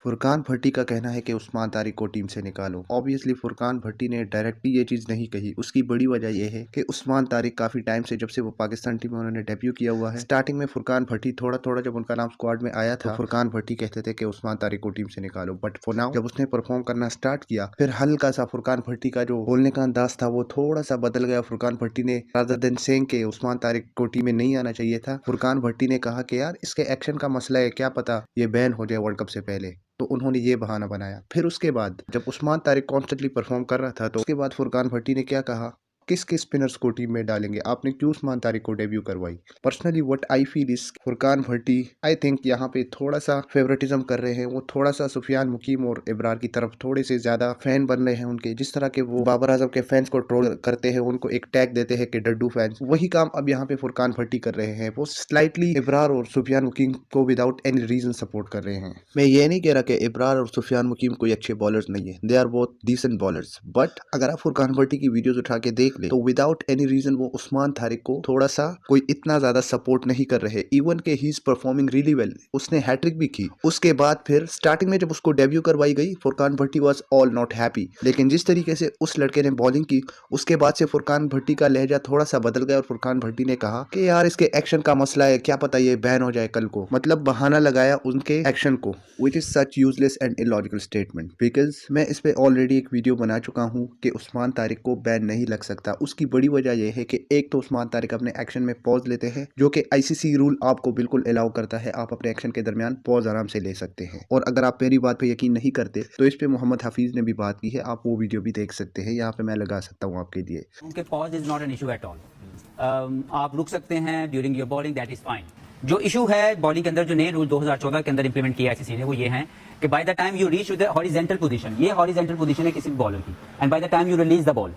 फुरकान भट्टी का कहना है कि उस्मान तारिक को टीम से निकालो। ऑब्वियसली फुरकान भट्टी ने डायरेक्टली ये चीज़ नहीं कही। उसकी बड़ी वजह यह है कि उस्मान तारिक काफ़ी टाइम से, जब से वो पाकिस्तान टीम में उन्होंने डेब्यू किया हुआ है, स्टार्टिंग में फुरकान भट्टी थोड़ा थोड़ा जब उनका नाम स्क्वाड में आया था तो फुरकान भट्टी कहते थे कि उस्मान तारिक को टीम से निकालो। बट फॉर नाउ जब उसने परफॉर्म करना स्टार्ट किया, फिर हल्का सा फुरकान भट्टी का जो बोलने का अंदाज था वो थोड़ा सा बदल गया। फुरकान भट्टी ने रादर देन सेइंग के उस्मान तारिक को टीम में नहीं आना चाहिए था, फुरकान भट्टी ने कहा कि यार इसके एक्शन का मसला है, क्या पता ये बैन हो जाए वर्ल्ड कप से पहले। तो उन्होंने ये बहाना बनाया। फिर उसके बाद जब उस्मान तारिक कॉन्स्टेंटली परफॉर्म कर रहा था तो उसके बाद फुरकान भट्टी ने क्या कहा, किस किस स्पिनर्स को टीम में डालेंगे, आपने क्यों उस्मान तारिक को डेब्यू करवाई। Personally what I feel is Furqan Bhatti I think यहाँ पे थोड़ा सा फेवरेटिज्म कर रहे हैं। वो थोड़ा सा सुफियान मुकीम और इब्रार की तरफ थोड़े से ज्यादा फैन बन रहे हैं उनके। जिस तरह के वो बाबर आजम के फैंस को ट्रोल करते हैं, उनको एक टैग देते हैं कि डड्डू फैंस, वही काम अब यहाँ पे फुरकान भट्टी कर रहे हैं। वो स्लाइटली इब्रार और सुफियान मुकीम को विदाउट एनी रीजन सपोर्ट कर रहे हैं। मैं ये नहीं कह रहा कि इब्रार और सुफियान मुकीम कोई अच्छे बॉलर्स नहीं है, they are both decent bowlers, but अगर आप फुरकान भट्टी की वीडियोस उठा के देख ले तो विदाउट एनी रीजन वो उस्मान तारिक को थोड़ा सा कोई इतना ज्यादा सपोर्ट नहीं कर रहे। इवन के he is performing really well, उसने हैट्रिक भी की। उसके बाद फिर स्टार्टिंग में जब उसको डेब्यू करवाई गई, Furqan Bhatti was all not happy. लेकिन जिस तरीके से उस लड़के ने बॉलिंग की, उसके बाद से फुरकान भट्टी का लहजा थोड़ा सा बदल गया और फुरकान भट्टी ने कहा कि यार इसके एक्शन का मसला है, क्या पता ये बैन हो जाए कल को। मतलब बहाना लगाया उनके एक्शन को, which is such useless and illogical statement. Because मैं इस पे ऑलरेडी एक वीडियो बना चुका हूँ कि उस्मान तारिक को बैन नहीं लग सकता। उसकी बड़ी वजह यह है कि एक तो उस्मान तारिक अपने एक्शन में पॉज लेते हैं, जो कि आईसीसी रूल आपको बिल्कुल अलाउ करता है, आप अपने एक्शन के दरमियान पॉज आराम से ले सकते हैं। और अगर आप मेरी बात पे यकीन नहीं करते तो इस पे मोहम्मद हफीज ने भी बात की है, आप वो वीडियो भी देख सकते हैं, यहाँ पे मैं लगा सकता हूँ आपके लिए। उनके pause is not an issue at all. आप रुक सकते हैं during your bowling, that is fine. जो इशू है बॉलिंग के अंदर, जो नए रूल 2014 के अंदर इंप्लीमेंट किया आईसीसी ने, वो ये है कि by the time you reach the horizontal position, ये हॉरिजॉन्टल पोजीशन है किसी भी बॉलर की, and by the time you release the ball,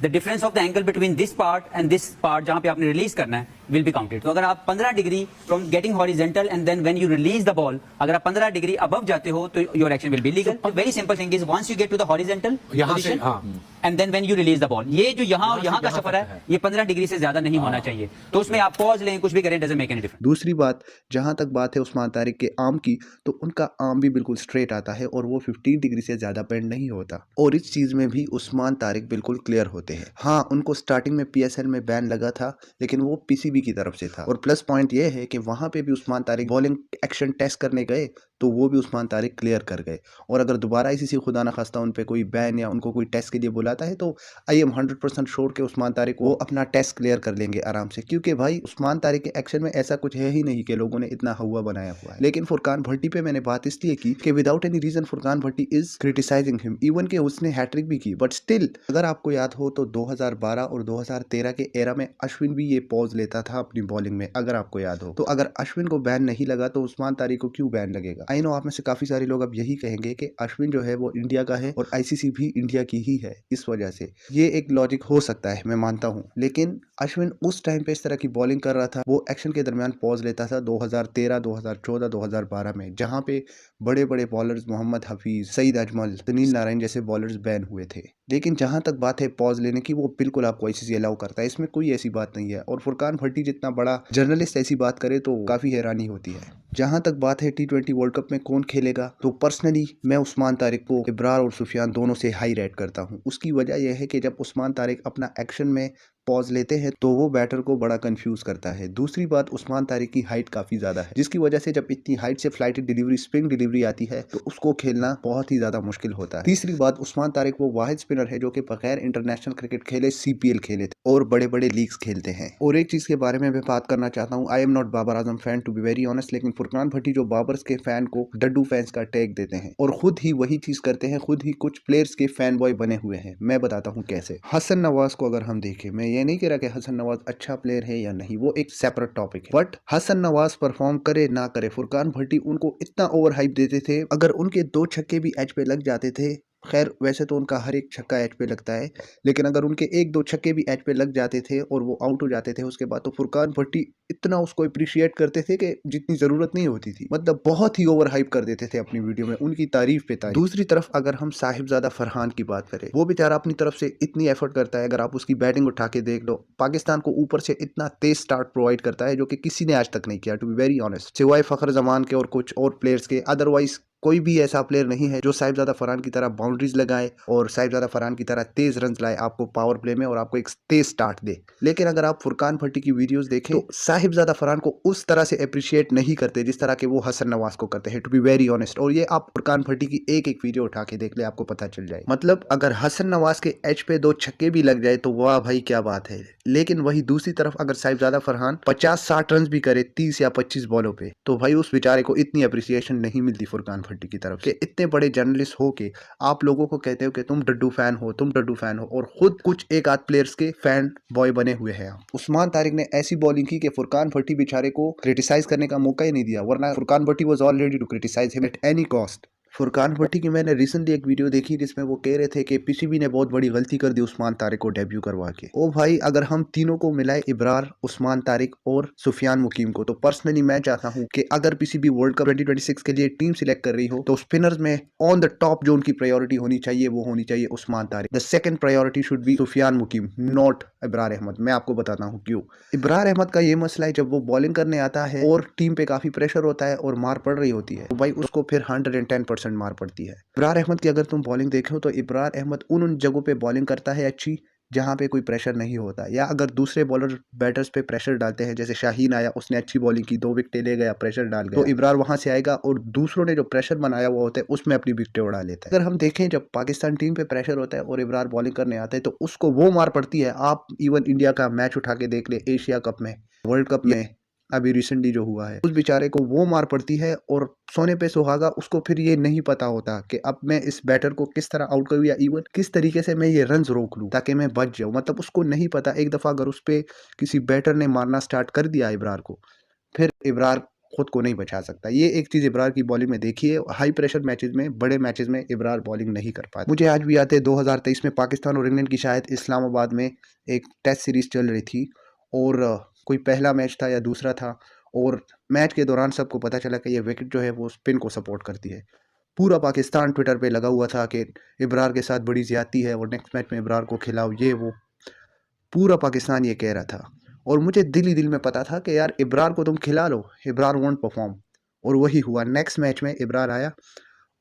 the difference of the angle between this part and this part जहां पे आपने रिलीज करना है विल बी काउंटेड। तो अगर आप 15 degree from getting horizontal and then when you release the ball, अगर आप 15 डिग्री अबव जाते हो तो your action will be legal. Very simple thing is once you get to the horizontal position and then when you release the ball, ये जो यहाँ और यहाँ का सफर है ये 15 डिग्री से ज्यादा नहीं होना चाहिए। तो उसमें आप पॉज लें, कुछ भी करें, डजंट मेक एनी डिफरेंस। दूसरी बात, जहां तक बात है उस्मान तारिक के आर्म की, तो उनका आर्म भी बिल्कुल स्ट्रेट आता है और वो 15 डिग्री से ज्यादा बेंड नहीं होता। और इस चीज में भी उस्मान तारिक बिल्कुल क्लियर होते हैं। हाँ, उनको स्टार्टिंग में पीएसएल में बैन लगा था, लेकिन वो पीसीबी की तरफ से था। और प्लस पॉइंट ये है कि वहां पे भी Usman Tariq bowling action test करने गए तो वो भी उस्मान तारिक क्लियर कर गए। और अगर दोबारा आईसीसी खुदा ना खास्ता उन पे कोई बैन या उनको कोई टेस्ट के लिए बुलाता है तो आई एम 100% श्योर कि उस्मान तारिक वो अपना टेस्ट क्लियर कर लेंगे आराम से, क्योंकि भाई उस्मान तारिक के एक्शन में ऐसा कुछ है ही नहीं कि लोगों ने इतना हवा बनाया हुआ है। लेकिन फुरकान भट्टी पे मैंने बात इसलिए की कि without any reason Furqan Bhatti is criticizing him, even के उसने हैट्रिक भी की। बट स्टिल अगर आपको याद हो तो 2012 और 2013 के एरा में अश्विन भी ये पॉज लेता था अपनी बॉलिंग में, अगर आपको याद हो। तो अगर अश्विन को बैन नहीं लगा तो उस्मान तारिक को क्यों बैन लगेगा। आई नो आप में से काफी सारे लोग अब यही कहेंगे कि अश्विन जो है वो इंडिया का है और आईसीसी भी इंडिया की ही है, इस वजह से ये एक लॉजिक हो सकता है, मैं मानता हूँ। लेकिन अश्विन उस टाइम पे इस तरह की बॉलिंग कर रहा था, वो एक्शन के दरमियान पॉज लेता था 2013, 2014, 2012 में, जहां पे बड़े बड़े बॉलर्स मोहम्मद हफीज, सईद अजमल, सुनील नारायण जैसे बॉलर्स बैन हुए थे। लेकिन जहां तक बात है पॉज लेने की, वो बिल्कुल आपको आईसीसी अलाउ करता है, इसमें कोई ऐसी बात नहीं है। और फुरकान भट्टी जितना बड़ा जर्नलिस्ट ऐसी बात करे तो काफी हैरानी होती है। जहां तक बात है T20 वर्ल्ड कप में कौन खेलेगा, तो पर्सनली मैं उस्मान तारिक को इब्रार और सुफियान दोनों से हाई रेट करता हूं। उसकी वजह यह है कि जब उस्मान तारिक अपना एक्शन में पॉज लेते हैं तो वो बैटर को बड़ा कंफ्यूज करता है। दूसरी बात, उस्मान तारिक की हाइट काफी ज्यादा है, जिसकी वजह से जब इतनी हाइट से फ्लाइटेड डिलीवरी, स्पिन डिलीवरी आती है तो उसको खेलना बहुत ही ज्यादा मुश्किल होता है। तीसरी बात, उस्मान तारिक वो वाहिद स्पिनर है जो कि बगैर इंटरनेशनल क्रिकेट खेले सीपीएल खेले थे और बड़े बड़े लीग्स खेलते हैं। और एक चीज के बारे में मैं बात करना चाहता हूँ, I am not Babar Azam fan to be very honest, लेकिन फुरकान भट्टी जो बाबर्स के फैन को डड्डू फैंस का टैग देते हैं और खुद ही वही चीज करते हैं, खुद ही कुछ प्लेयर्स के फैन बॉय बने हुए हैं। मैं बताता हूँ कैसे। हसन नवाज को अगर हम देखें, मैं ये नहीं कह रहा कि हसन नवाज अच्छा प्लेयर है या नहीं, वो एक सेपरेट टॉपिक है, बट हसन नवाज परफॉर्म करे ना करे, फुरकान भट्टी उनको इतना ओवर हाइप देते थे। अगर उनके 2 छक्के भी एज पे लग जाते थे, खैर वैसे तो उनका हर एक छक्का एज पे लगता है, लेकिन अगर उनके 1-2 छक्के भी एज पे लग जाते थे और वो आउट हो जाते थे उसके बाद, तो फुरकान भट्टी इतना उसको अप्रिशिएट करते थे कि जितनी जरूरत नहीं होती थी। मतलब बहुत ही ओवर हाइप कर देते थे अपनी वीडियो में, उनकी तारीफ पे तारीफ। दूसरी तरफ अगर हम साहिबजादा फरहान की बात करें, वो बेचारा अपनी तरफ से इतनी एफर्ट करता है। अगर आप उसकी बैटिंग उठा के देख लो, पाकिस्तान को ऊपर से इतना तेज स्टार्ट प्रोवाइड करता है जो कि किसी ने आज तक नहीं किया, टू बी वेरी ऑनेस्ट, सिवाय फखर जमान के और कुछ और प्लेयर्स के। अदरवाइज कोई भी ऐसा प्लेयर नहीं है जो साहिबजादा फरहान की तरह बाउंड्रीज लगाए और साहिबजादा फरहान की तरह तेज रन लाए आपको पावर प्ले में और आपको एक तेज स्टार्ट दे। लेकिन अगर आप फुरकान भट्टी की वीडियोस देखें तो साहिबजादा फरहान को उस तरह से अप्रिशिएट नहीं करते जिस तरह के वो हसन नवाज को करते हैं, टू बी वेरी ऑनेस्ट। और ये आप फुरकान भट्टी की एक एक वीडियो उठा के देख ले, आपको पता चल जाए। मतलब अगर हसन नवाज के एच पे 2 छक्के भी लग जाए तो वाह भाई क्या बात है। लेकिन वही दूसरी तरफ अगर साहिबजादा फरहान 50-60 रन भी करे 30 या 25 बॉलों पे, तो भाई उस बेचारे को इतनी अप्रिसिएशन नहीं मिलती फुरकान भट्टी की तरफ से। इतने बड़े जर्नलिस्ट हो के आप लोगों को कहते हो कि तुम डड्डू फैन हो, तुम डड्डू फैन हो, और खुद कुछ एक आध प्लेयर्स के फैन बॉय बने हुए हैं। उस्मान तारिक ने ऐसी बॉलिंग की कि फुरकान भट्टी बेचारे को क्रिटिसाइज करने का मौका ही नहीं दिया, वरना Furqan Bhatti was all ready to criticize him at any cost. Furqan Bhatti की मैंने रिसेंटली एक वीडियो देखी जिसमें वो कह रहे थे कि पीसीबी ने बहुत बड़ी गलती कर दी उस्मान तारिक को डेब्यू करवा के। ओ भाई, अगर हम तीनों को मिलाए, इब्रार, उस्मान तारिक और सुफियान मुकीम को, तो पर्सनली मैं चाहता हूं कि अगर पीसीबी वर्ल्ड कप 2026 के लिए टीम सिलेक्ट कर रही हो तो स्पिनर्स में ऑन द टॉप जो उनकी प्रायोरिटी होनी चाहिए वो होनी चाहिए Usman Tariq. The second priority should be Sufiyan Muqeem, not Ibrar Ahmed. मैं आपको बताता हूँ क्यों। इब्रार अहमद का ये मसला है, जब वो बॉलिंग करने आता है और टीम पे काफी प्रेशर होता है और मार पड़ रही होती है, तो भाई उसको फिर 110% मार पड़ती है। इब्रार अहमद की अगर तुम बॉलिंग देखो तो इब्रार अहमद उन जगहों पे बॉलिंग करता है अच्छी जहां पे कोई प्रेशर नहीं होता, या अगर दूसरे बॉलर बैटर्स पे प्रेशर डालते हैं, जैसे शाहीन आया, उसने अच्छी बॉलिंग की, 2 विकेटें ले गया, प्रेशर डाल गया, तो इब्रार वहां से आएगा और दूसरों ने जो प्रेशर बनाया हुआ होता है उसमें अपनी विकेटें उड़ा लेता है। अगर हम देखें जब पाकिस्तान टीम पे प्रेशर होता है और इब्रार बॉलिंग करने आता है तो उसको वो मार पड़ती है। आप इवन इंडिया का मैच उठा के देख ले, एशिया कप में, वर्ल्ड कप में अभी रिसेंटली जो हुआ है, उस बेचारे को वो मार पड़ती है और सोने पे सुहागा। उसको फिर ये नहीं पता होता कि अब मैं इस बैटर को किस तरह आउट करूं या इवन किस तरीके से मैं ये रन्स रोक लूं ताकि मैं बच जाऊं। मतलब उसको नहीं पता। एक दफा अगर उस पे किसी बैटर ने मारना स्टार्ट कर दिया इब्रार को, फिर इब्रार खुद को नहीं बचा सकता। ये एक चीज इब्रार की बॉलिंग में देखी है। हाई प्रेशर मैचेस में, बड़े मैचेस में इब्रार बॉलिंग नहीं कर पाता। मुझे आज भी याद है 2023 में पाकिस्तान और इंग्लैंड की शायद इस्लामाबाद में एक टेस्ट सीरीज चल रही थी और कोई पहला मैच था या दूसरा था, और मैच के दौरान सबको पता चला कि ये विकेट जो है वो स्पिन को सपोर्ट करती है। पूरा पाकिस्तान ट्विटर पे लगा हुआ था कि इब्रार के साथ बड़ी ज्यादती है और नेक्स्ट मैच में इब्रार को खिलाओ, ये वो। पूरा पाकिस्तान ये कह रहा था और मुझे दिल ही दिल में पता था कि यार इब्रार को तुम खिला लो, इब्रार वोंट परफॉर्म। और वही हुआ। नेक्स्ट मैच में इब्रार आया,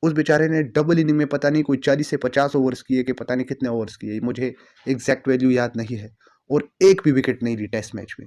उस बेचारे ने डबल इनिंग में पता नहीं कोई 40 से 50 ओवर्स किए कि पता नहीं कितने ओवर्स किए, मुझे एग्जैक्ट वैल्यू याद नहीं है, और एक भी विकेट नहीं ली टेस्ट मैच में।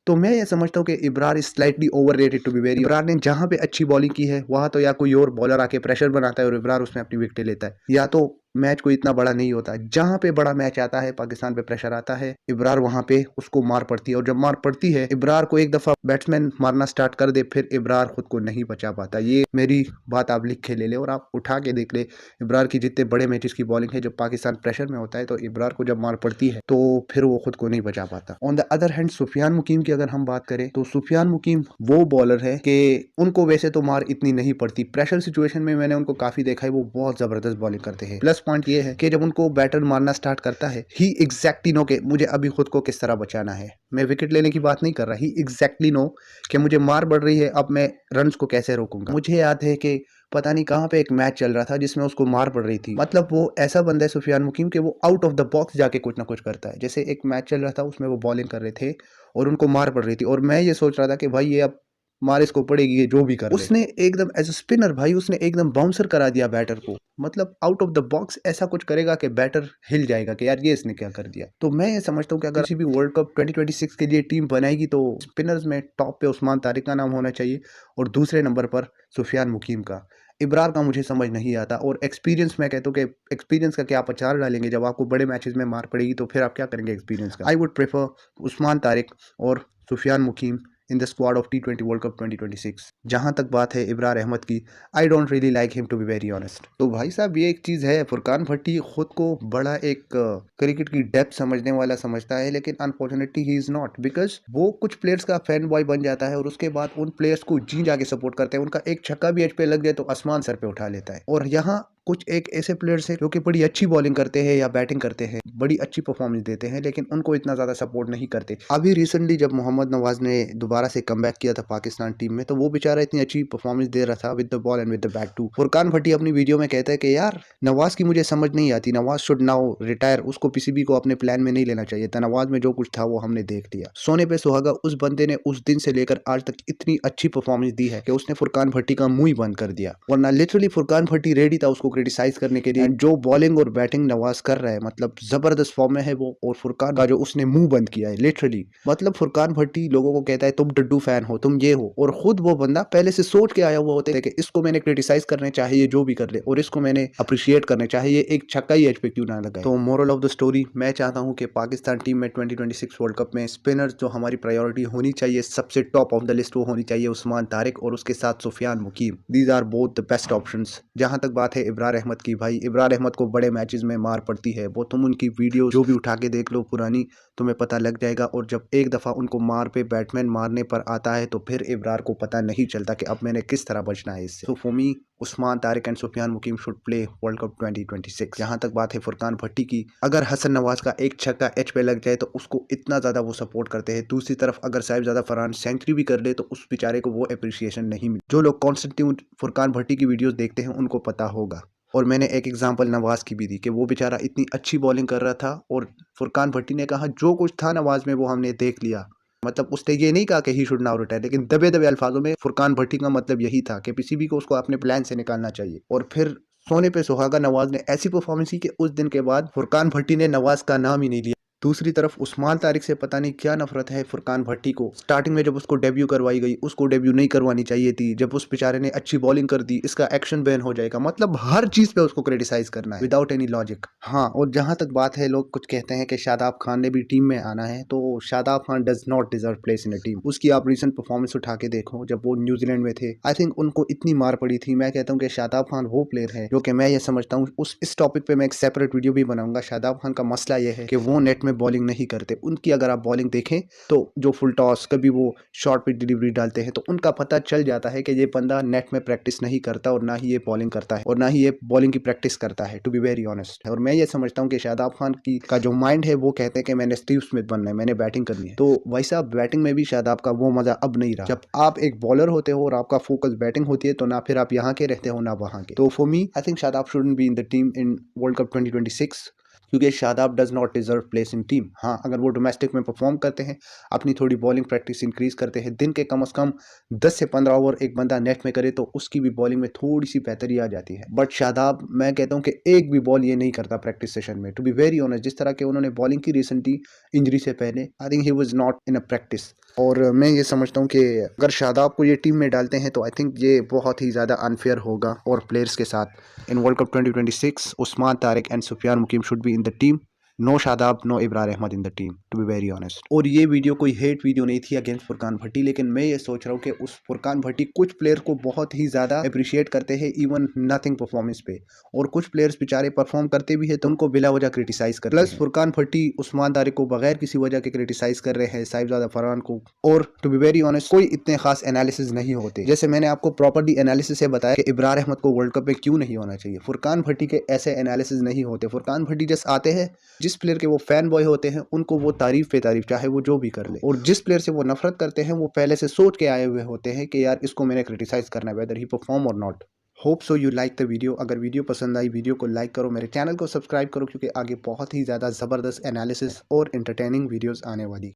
तो मैं ये समझता हूँ कि Ibrar is slightly overrated to be very. Ibrar ने जहां पे अच्छी बॉलिंग की है वहां तो या कोई और बॉलर आके प्रेशर बनाता है और इब्रार उसमें अपनी विकेट लेता है, या तो मैच कोई इतना बड़ा नहीं होता। जहां पे बड़ा मैच आता है, पाकिस्तान पे प्रेशर आता है, इब्रार वहां पे उसको मार पड़ती है। और जब मार पड़ती है, इब्रार को एक दफा बैट्समैन मारना स्टार्ट कर दे, फिर इब्रार खुद को नहीं बचा पाता। ये मेरी बात आप लिख के ले ले और आप उठा के देख ले। इब्रार की जितने बड़े मैचेस की बॉलिंग है, जब पाकिस्तान प्रेशर में होता है तो इब्रार को जब मार पड़ती है तो फिर वो खुद को नहीं बचा पाता। On the other hand Sufiyan Muqeem की अगर हम बात करें तो सुफियान मुकीम वो बॉलर है कि उनको वैसे तो मार इतनी नहीं पड़ती, प्रेशर सिचुएशन में मैंने उनको काफी देखा है, वो बहुत जबरदस्त बॉलिंग करते हैं। प्लस पॉइंट ये है कि जब उनको बैटर मारना स्टार्ट करता है, ही एग्जैक्टली नो के मुझे अभी खुद को किस तरह बचाना है। मैं विकेट लेने की बात नहीं कर रहा, ही एग्जैक्टली नो कि मुझे मार बढ़ रही है, अब मैं रन्स को कैसे रोकूंगा। मुझे याद है कि पता नहीं कहाँ पे एक मैच चल रहा था जिसमें उसको मार पड़ रही थी। मतलब वो ऐसा बंदा है सुफियान मुकीम कि वो आउट ऑफ द बॉक्स जाके कुछ ना कुछ करता है। जैसे एक मैच चल रहा था, उसमें वो बॉलिंग कर रहे थे और उनको मार पड़ रही थी, और मैं ये सोच रहा था कि भाई ये अब मार इसको पड़ेगी, ये जो भी कर ले। उसने एकदम एज अ स्पिनर भाई उसने एकदम बाउंसर करा दिया बैटर को। मतलब आउट ऑफ द बॉक्स ऐसा कुछ करेगा कि बैटर हिल जाएगा कि यार ये इसने क्या कर दिया। तो मैं ये समझता हूँ कि अगर किसी भी वर्ल्ड कप 2026 के लिए टीम बनाएगी तो स्पिनर्स में टॉप पे उस्मान तारिक का नाम होना चाहिए और दूसरे नंबर पर सुफियान मुकीम का। इब्रार का मुझे समझ नहीं आता। और एक्सपीरियंस, मैं कहता हूँ कि एक्सपीरियंस का क्या आप अचार डालेंगे, जब आपको बड़े मैचेस में मार पड़ेगी तो फिर आप क्या करेंगे एक्सपीरियंस का। I would prefer Usman Tariq और Sufiyan Muqeem in the squad of T20 world cup 2026। जहां तक बात है इब्रार अहमद की, I don't really like him to be very honest. तो भाई साहब ये एक चीज़ है, फुरकान भट्टी खुद को बड़ा एक क्रिकेट की डेप्थ समझने वाला समझता है, लेकिन unfortunately he is not. Because वो कुछ प्लेयर्स का फैन बॉय बन जाता है और उसके बाद उन प्लेयर्स को जी जाके सपोर्ट करते हैं। उनका एक छक्का भी एज पे लग जाए तो आसमान सर पे उठा लेता है। और यहाँ कुछ एक ऐसे प्लेयर्स हैं जो कि बड़ी अच्छी बॉलिंग करते हैं या बैटिंग करते हैं, बड़ी अच्छी परफॉर्मेंस देते हैं, लेकिन उनको इतना ज़्यादा सपोर्ट नहीं करते। अभी रिसेंटली जब मोहम्मद नवाज ने दोबारा से कमबैक किया था पाकिस्तान टीम में, तो वो बेचारा इतनी अच्छी परफॉर्मेंस दे रहा था with the ball and with the bat too. Furqan Bhatti अपनी वीडियो में कहता है कि यार नवाज की मुझे समझ नहीं आती, नवाज शुड नाउ रिटायर, उसको पीसीबी को अपने प्लान में नहीं लेना चाहिए था, नवाज में जो कुछ था वो हमने देख लिया। सोने पे सुहागा, उस बंदे ने उस दिन से लेकर आज तक इतनी अच्छी परफॉर्मेंस दी है कि उसने फुरकान भट्टी का मुंह ही बंद कर दिया, वरना लिटरली फुरकान भट्टी रेडी था उसको क्रिटिसाइज करने के लिए। जो बॉलिंग और बैटिंग नवाज कर रहा है, मतलब जबरदस्त फॉर्म में है वो, और फुरकान का जो उसने मुंह बंद किया है लिटरली, मतलब फुरकान भट्टी लोगों को कहता है तुम डड्डू फैन हो, तुम ये हो, और खुद वो बंदा पहले से सोच के आया हुआ होता है कि इसको मैंने क्रिटिसाइज करने चाहिए जो भी कर ले, और इसको मैंने अप्रिशिएट करने चाहिए, एक छक्का ही एज पे क्यों ना लगाए। तो मोरल ऑफ द स्टोरी, मैं चाहता हूं कि पाकिस्तान टीम में 2026 वर्ल्ड कप में स्पिनर्स जो हमारी प्रायोरिटी होनी चाहिए, सबसे टॉप ऑफ द लिस्ट वो होनी चाहिए उस्मान तारिक, और उसके साथ Sufiyan Muqeem. These are both the best options. जहां तक बात है इब्रार अहमद की, भाई इब्रार अहमद को बड़े मैचेस में मार पड़ती है, वो तुम उनकी वीडियो जो भी उठा के देख लो पुरानी, तुम्हें पता लग जाएगा। और जब एक दफ़ा उनको मार पे बैट्समैन मारने पर आता है तो फिर इब्रार को पता नहीं चलता कि अब मैंने किस तरह बचना है इससे। So for me Usman Tariq and Sufiyan Muqeem should play world cup 2026। जहां तक बात है फुरकान भट्टी की, अगर हसन नवाज का एक छक्का एच पे लग जाए तो उसको इतना ज़्यादा वो सपोर्ट करते हैं, दूसरी तरफ अगर साहिबजादा फरहान सेंचुरी भी कर ले तो उस बेचारे को वो अप्रिसिएशन नहीं मिली। जो लोग कॉन्स्टेंटली फुरकान भट्टी की वीडियोस देखते हैं उनको पता होगा। और मैंने एक एग्जांपल नवाज की भी दी कि वो बेचारा इतनी अच्छी बॉलिंग कर रहा था, और फुरकान भट्टी ने कहा जो कुछ था नवाज में वो हमने देख लिया। मतलब उसने ये नहीं कहा कि ही शुड नाउ रिटायर, लेकिन दबे दबे अल्फाजों में फुरकान भट्टी का मतलब यही था कि पीसीबी को उसको अपने प्लान से निकालना चाहिए। और फिर सोने पे सुहागा नवाज ने ऐसी परफॉर्मेंस की कि उस दिन के बाद फुरकान भट्टी ने नवाज का नाम ही नहीं लिया। दूसरी तरफ उस्मान तारिक से पता नहीं क्या नफरत है फुरकान भट्टी को। स्टार्टिंग में जब उसको डेब्यू करवाई गई, उसको डेब्यू नहीं करवानी चाहिए थी। जब उस बेचारे ने अच्छी बॉलिंग कर दी, इसका एक्शन बैन हो जाएगा, मतलब हर चीज पे उसको क्रिटिसाइज करना है विदाउट एनी लॉजिक। हाँ, और जहां तक बात है, लोग कुछ कहते हैं कि शादाब खान ने भी टीम में आना है, तो Shadab Khan does not deserve place in a team. उसकी आप रिसेंट परफॉर्मेंस उठा के देखो, जब वो न्यूजीलैंड में थे, आई थिंक उनको इतनी मार पड़ी थी। मैं कहता हूँ कि शादाब खान वो प्लेयर है जो कि मैं ये समझता हूँ, इस टॉपिक पे मैं एक सेपरेट वीडियो भी बनाऊंगा। शादाब खान का मसला ये है कि वो नेट में बॉलिंग नहीं करते। उनकी अगर आप बॉलिंग देखें तो जो फुल टॉस, कभी वो शॉर्ट पिच डिलीवरी डालते हैं, तो उनका पता चल जाता है कि ये बंदा नेट में प्रैक्टिस नहीं करता, और ना ही ये बॉलिंग करता है, और ना ही ये बॉलिंग की प्रैक्टिस करता है, टू बी वेरी ऑनेस्ट। और मैं ये समझता हूँ कि शादाब खान की का जो माइंड है वो कहते हैं कि मैंने स्टीव स्मिथ बनना है, मैंने बैटिंग करनी है। तो वैसा बैटिंग में भी शादाब का वो मजा अब नहीं रहा। जब आप एक बॉलर होते हो और आपका फोकस बैटिंग होती है, तो ना फिर आप यहाँ के रहते हो ना वहाँ के। तो for me I think Shadab shouldn't be in the team in world cup 2026, क्योंकि Shadab does not deserve place in team. हाँ, अगर वो डोमेस्टिक में परफॉर्म करते हैं, अपनी थोड़ी बॉलिंग प्रैक्टिस इंक्रीज करते हैं, दिन के कम से कम 10 से 15 ओवर एक बंदा नेट में करे, तो उसकी भी बॉलिंग में थोड़ी सी बेहतरी आ जाती है। बट शादाब, मैं कहता हूँ कि एक भी बॉल ये नहीं करता प्रैक्टिस सेशन में, टू बी वेरी ऑनेस्ट। जिस तरह के उन्होंने बॉलिंग की रिसेंटली इंजरी से पहले, I think he was not in a practice. और मैं ये समझता हूँ कि अगर शादाब को ये टीम में डालते हैं तो आई थिंक ये बहुत ही ज़्यादा अनफेयर होगा और प्लेयर्स के साथ। In world cup 2026 Usman Tariq and Sufiyan Muqeem should be in the team, no Shadab, no Ibrar Ahmed in the team, to be very honest. और ये वीडियो कोई हेट वीडियो नहीं थी अगेंस्ट फुरकान भट्टी, लेकिन मैं ये सोच रहा हूँ कि उस फुरकान भट्टी कुछ प्लेयर को बहुत ही ज़्यादा अप्रिशिएट करते हैं इवन नथिंग परफॉर्मेंस पे, और कुछ प्लेयर्स बेचारे परफॉर्म करते भी है तो उनको बिला वजह क्रिटिसाइज करते हैं। प्लस फुरकान भट्टी उस्मान तारिक को बगैर किसी वजह के क्रिटिसाइज कर रहे हैं, साहिबजादा फरहान को। और टू बी वेरी ऑनेस्ट, कोई इतने खास एनालिसिस नहीं होते। जैसे मैंने आपको प्रॉपर्ली एनालिसिस से बताया कि इब्रार अहमद को वर्ल्ड कप में क्यों नहीं होना चाहिए, फुरकान भट्टी के ऐसे एनालिसिस नहीं होते। फुरकान भट्टी जस्ट आते हैं, जिस प्लेयर के वो फैन बॉय होते हैं उनको वो तारीफ पे तारीफ, चाहे वो जो भी कर ले, और जिस प्लेयर से वो नफरत करते हैं वो पहले से सोच के आए हुए होते हैं कि यार इसको मैंने क्रिटिसाइज करना है, वेदर ही परफॉर्म और not. Hope so you like the video. अगर वीडियो पसंद आई, वीडियो को लाइक करो, मेरे चैनल को सब्सक्राइब करो, क्योंकि आगे बहुत ही ज़्यादा ज़बरदस्त एनालिसिस और एंटरटेनिंग वीडियोस आने वाली।